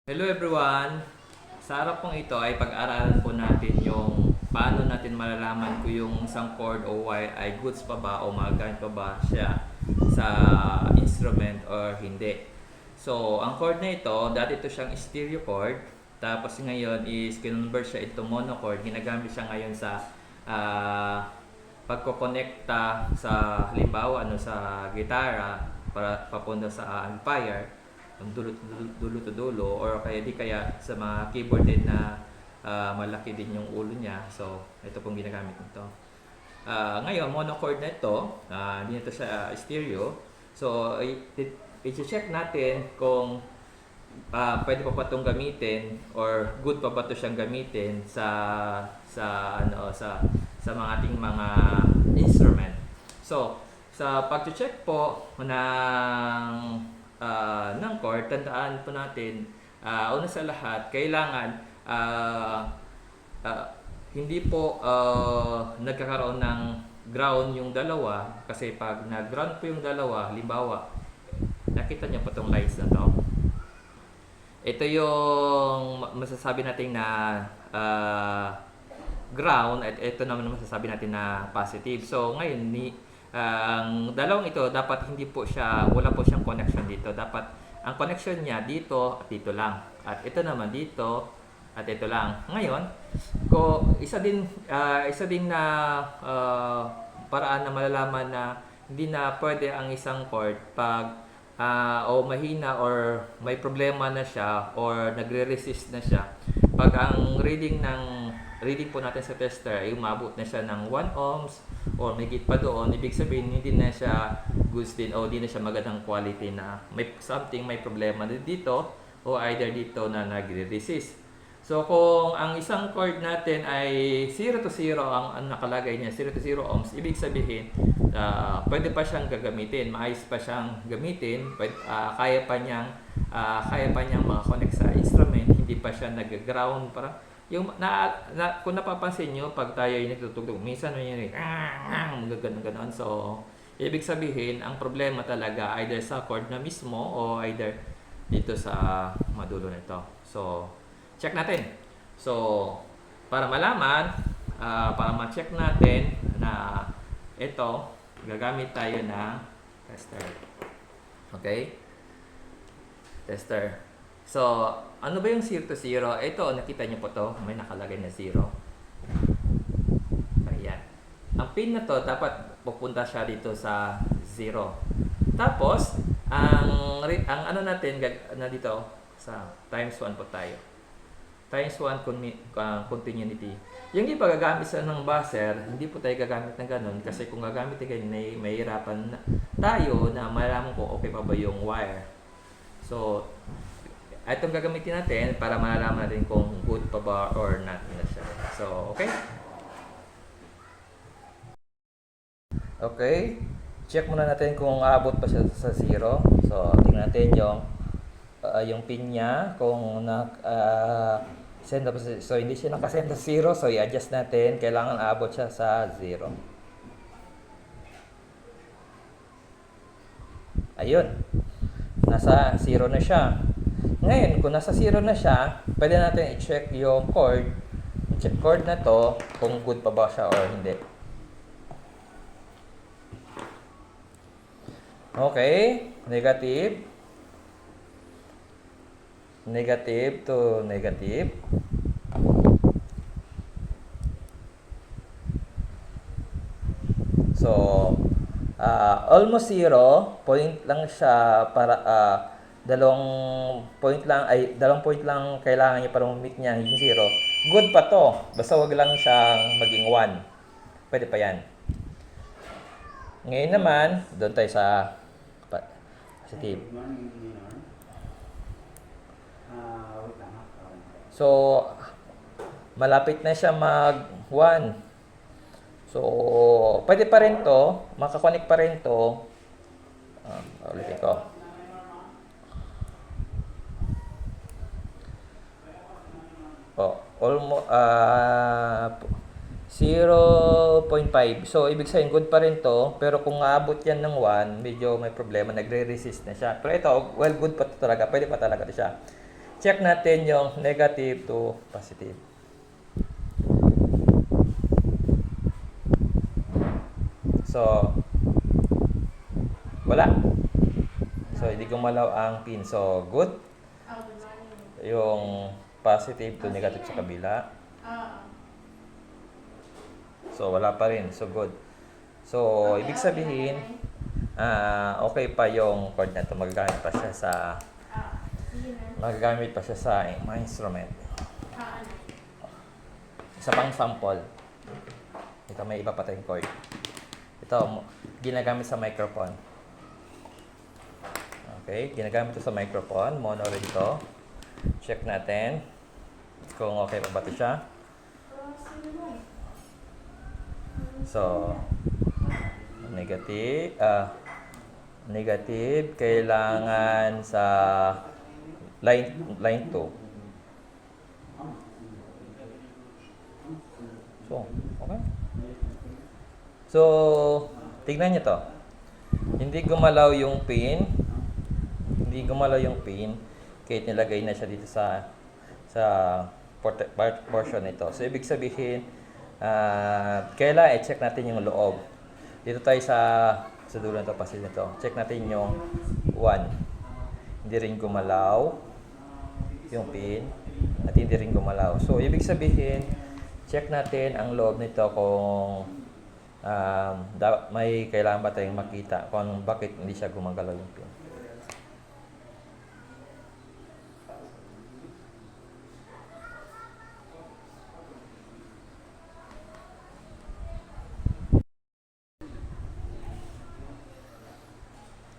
Hello everyone! Sa harap pong ito ay pag-aralan po natin yung paano natin malalaman kung yung isang chord o wire ay goods pa ba o magamit pa ba siya sa instrument or hindi. So, ang chord na ito, dati ito siyang stereo chord. Tapos ngayon is kinonvert siya into monochord. Ginagamit siya ngayon sa pagkokonekta sa halimbawa sa gitara para papunta sa amplifier dulo to dulo or kaya sa mga keyboard din na malaki din yung ulo niya. So, ito pong ginagamit nito. Ngayon, monochord na ito. Hindi na ito sa stereo. So, i-check natin kung pwede pa ba itong gamitin or good pa ba ito siyang gamitin sa mga ating mga instrument. So, sa pag-check po ng chord, tandaan po natin, una sa lahat, kailangan hindi po nagkakaroon ng ground yung dalawa, kasi pag nag-ground po yung dalawa, halimbawa, nakita niyo po itong lines na to. Ito yung masasabi natin na ground at ito naman masasabi natin na positive. So, ngayon, ang dalawang ito dapat wala po siyang connection dito. Dapat ang connection niya dito at dito lang. At ito naman dito at ito lang. Ngayon, isa din na paraan na malalaman na hindi na pwede ang isang chord pag o mahina or may problema na siya or nagre-resist na siya. Pag ang reading po natin sa tester ay umabot na siya ng 1 ohms or may pa doon, ibig sabihin hindi na siya goods din o hindi na siya magandang quality na may problema dito o either dito na nagre-resist. So kung ang isang chord natin ay 0 to 0 ang nakalagay niya, 0 to 0 ohms, ibig sabihin pwede pa siyang gagamitin, maayos pa siyang gamitin, kaya pa niyang makakonect sa instrument, hindi pa siya nag-ground para yung kung napapansin nyo, pag tayo ay nagtutugtog, minsan may gano'n. So, ibig sabihin, ang problema talaga either sa chord na mismo o either dito sa madulo nito. So, check natin. So, para malaman, para ma-check natin na ito, gagamit tayo ng tester. Okay? Tester. So, ano ba yung 0 to 0? Ito, nakita niyo po to, may nakalagay na 0. Ayan. Ang pin na to, dapat pupunta siya dito sa 0. Tapos, ang ano natin, na dito, sa times 1 po tayo. Times 1 continuity. Yung hindi pa gagamit sa ng buzzer, hindi po tayo gagamit ng ganun kasi kung gagamit tayo ganun, may hirapan tayo na malaman ko okay pa ba yung wire. So, itong gagamitin natin para malalaman natin kung good pa ba or not na siya. So, okay? Okay. Check muna natin kung aabot pa siya sa 0. So, tingnan natin yung pin niya kung send up. So, hindi siya nakasend sa 0. So, i-adjust natin. Kailangan aabot siya sa 0. Ayun. Nasa 0 na siya. Ngayon, kung nasa 0 na siya, pwede natin i-check yung chord. Check chord na to kung good pa ba siya or hindi. Okay, negative. Negative to negative. So, almost 0, point lang siya para dalawang point lang kailangan niya para ma-meet niya yung 0. Good pa to. Basta wag lang siyang maging 1. Pwede pa yan. Ngayon naman, doon tayo sa positive. So, malapit na siya mag 1. So, pwede pa rin to. Makakonect pa rin to. Ulitin ko. Almost 0.5. So, ibig sabihin, good pa rin to. Pero kung aabot yan ng 1, medyo may problema. Nagre-resist na siya. Pero ito, well, good pa to talaga. Pwede pa talaga to siya. check natin yung negative to positive. So, wala. So, hindi gumalaw ang pin. So, good. Yung positive to negative sa kabila. So, wala pa rin. So, good. So, ibig sabihin, okay pa yung cord na ito. Magagamit pa siya sa mga instrument. Isa pang sample. Ito, may iba pa tayong cord. Ito, ginagamit sa microphone. Okay, ginagamit ito sa microphone. Mono rin ito. Check natin kung okay pa ba ito siya. So, negative, kailangan sa line 2. So, okay. So, tignan nyo to. Hindi gumalaw yung pin. Kahit nilagay na siya dito sa portion nito. So, ibig sabihin, kailangan i-check natin yung loob. Dito tayo sa dulo nito, pasil nito. Check natin yung 1. Hindi rin gumalaw yung pin. At hindi rin gumalaw. So, ibig sabihin, check natin ang loob nito kung may kailangan ba tayong makita kung bakit hindi siya gumagalaw yung pin.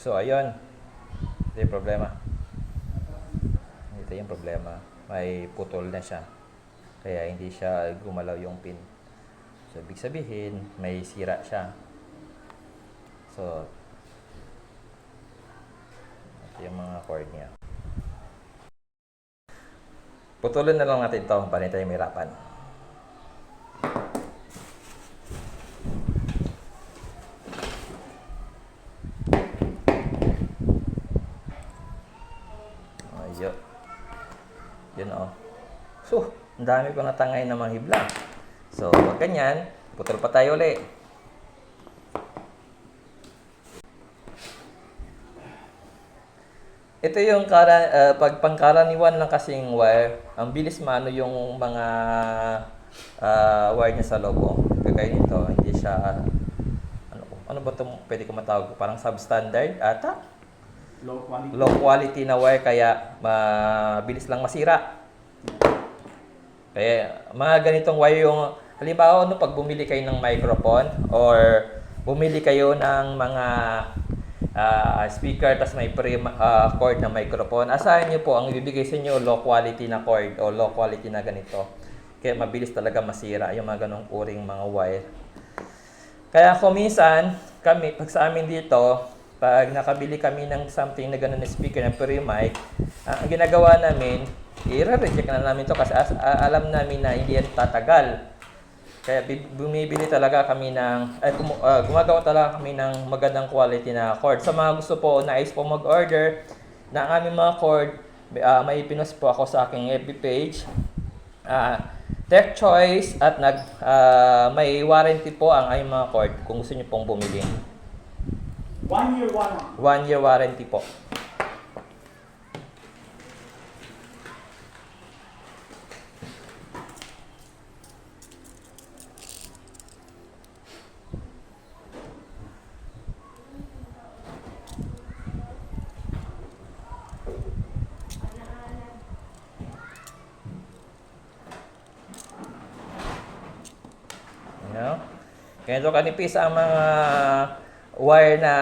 So, ayun. Ito yung problema. Ito yung problema. May putol na siya. Kaya hindi siya gumalaw yung pin. So, ibig sabihin, may sira siya. So, ito yung mga cord niya. Putulin na lang natin ito para hindi tayo mahirapan. Ayun. Yun o. So, ang dami ko natangay na mga hibla. So, pag ganyan, putol pa tayo ulit. Ito yung pag pangkaraniwan lang kasing wire, ang bilis mano yung mga wire niya sa loob. Kagaya nito, hindi siya, ano ba ito pwede ko matawag? Parang substandard ata? Low quality na wire, kaya mabilis lang masira. Kaya mga ganitong wire yung, halimbawa, pag bumili kayo ng microphone or bumili kayo ng mga speaker tas may cord na microphone, asahan nyo po, ang ibibigay sa inyo low quality na cord o low quality na ganito. Kaya mabilis talaga masira yung mga ganong uring mga wire. Kaya kung minsan, kami, pag sa amin dito, pag nakabili kami ng something na gano'n na speaker na pre-mic, ang ginagawa namin, i-reject na namin to kasi alam namin na hindi yan tatagal. Kaya bumibili talaga kami gumagawa talaga kami ng magandang quality na cord. Sa mga gusto po, nais po mag-order ng aming mga cord, may pinost po ako sa aking FB page. Tech Choice at may warranty po ang aming mga cord kung gusto niyo pong bumili. 1 year warranty. 1 year warranty po. Ganito kanipis ang mga wire na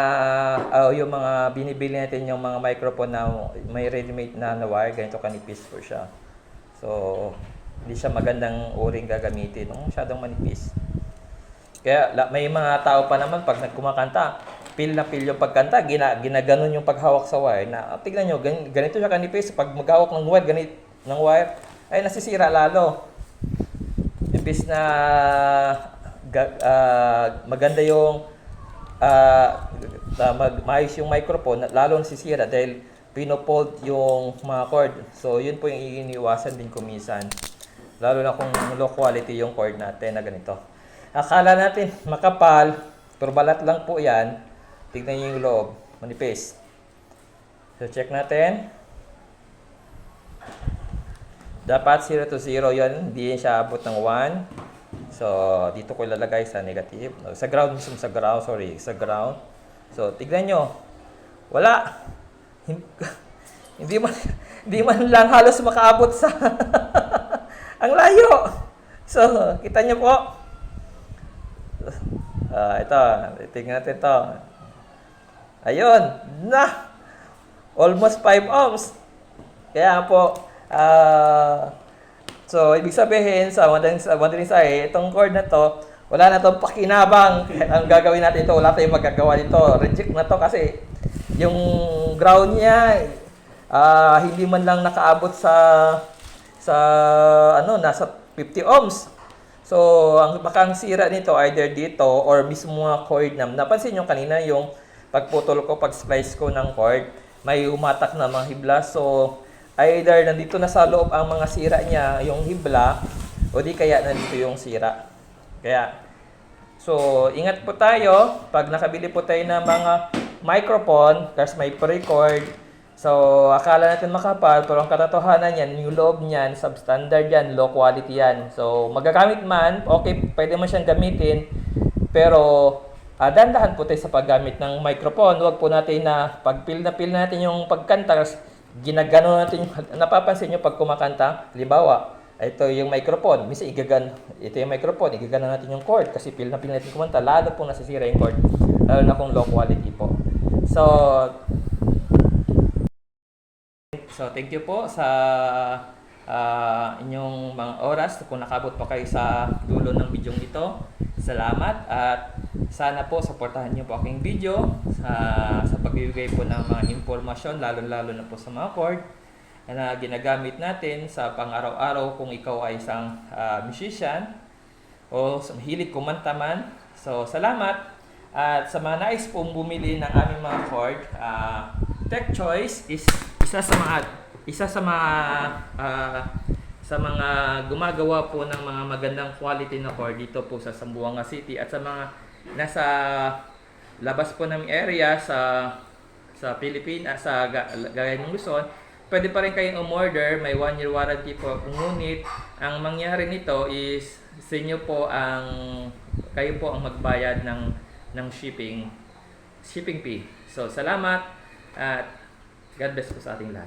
yung mga binibili natin yung mga microphone na may ready-made na wire, ganito kanipis po siya. So, hindi siya magandang uring gagamitin, masyadong manipis. Kaya may mga tao pa naman pag nagkumakanta, feel na feel yung pagkanta, ginaganon yung paghawak sa wire na tignan nyo, ganito siya kanipis, pag maghawak ng wire, ay nasisira lalo. Imbis na maganda yung maayos yung microphone, lalo nasisira dahil pinofold yung mga cord. So, yun po yung iniiwasan din kumisan. Lalo na kung low quality yung cord natin na ganito. Akala natin makapal, pero balat lang po yan. Tignan nyo yung loob, manipis. So, check natin. Dapat 0 to 0 yun, hindi siya abot ng 1. So, dito ko ilalagay sa negative. Sa ground mismo, sa ground. So, tignan nyo. Wala. Hindi man lang halos makaabot sa ang layo. So, kita nyo po. Ito, tignan natin ito. Ayun, na! Almost 5 ohms. Kaya po, so, ibig sabihin, sa madaling sabi, itong cord na to, wala na itong pakinabang. Ang gagawin natin ito, wala tayong magagawa dito. Reject na to kasi yung ground niya, hindi man lang nakaabot sa nasa 50 ohms. So, baka ang sira nito either dito or mismo mga cord na. Napansin nyo kanina yung pagputol ko, pag-splice ko ng cord, may umatak na mga hibla. So, either nandito na sa loob ang mga sira niya, yung hibla, o di kaya nandito yung sira. Kaya, so, ingat po tayo pag nakabili po tayo ng mga microphone, kasi may pre-cord. So, akala natin makapal, pero ang katotohanan yan, yung loob niyan, substandard yan, low quality yan. So, magagamit man, okay, pwede mo siyang gamitin, pero dahan-dahan po tayo sa paggamit ng microphone. Huwag po natin na pag-feel natin yung pagkanta, ginagano natin yung, napapansin nyo pag kumakanta, halimbawa, ito yung microphone, minsan ito yung microphone, igagano natin yung cord, kasi feel natin kumanta, lalo po nasisira yung cord, lalo na kung low quality po. So, thank you po sa inyong mga oras kung nakabot pa kayo sa dulo ng video ito. Salamat at sana po supportahan niyo po aking video sa pagbibigay po ng mga impormasyon lalo na po sa mga cord na ginagamit natin sa pang-araw-araw kung ikaw ay isang musician o mahilig kumanta man. So, salamat. At sa mga nais pong bumili ng aming mga cord, Tech Choice is isa sa mga gumagawa po ng mga magandang quality na cord dito po sa Zamboanga City at sa mga nasa labas po ng area sa Pilipinas, sa gaya ng Luzon, pwede pa rin kayong umorder, may 1-year warranty po. Ngunit ang mangyari nito is sa inyo po kayo po ang magbayad ng shipping fee. So salamat at God bless po sa ating lahat.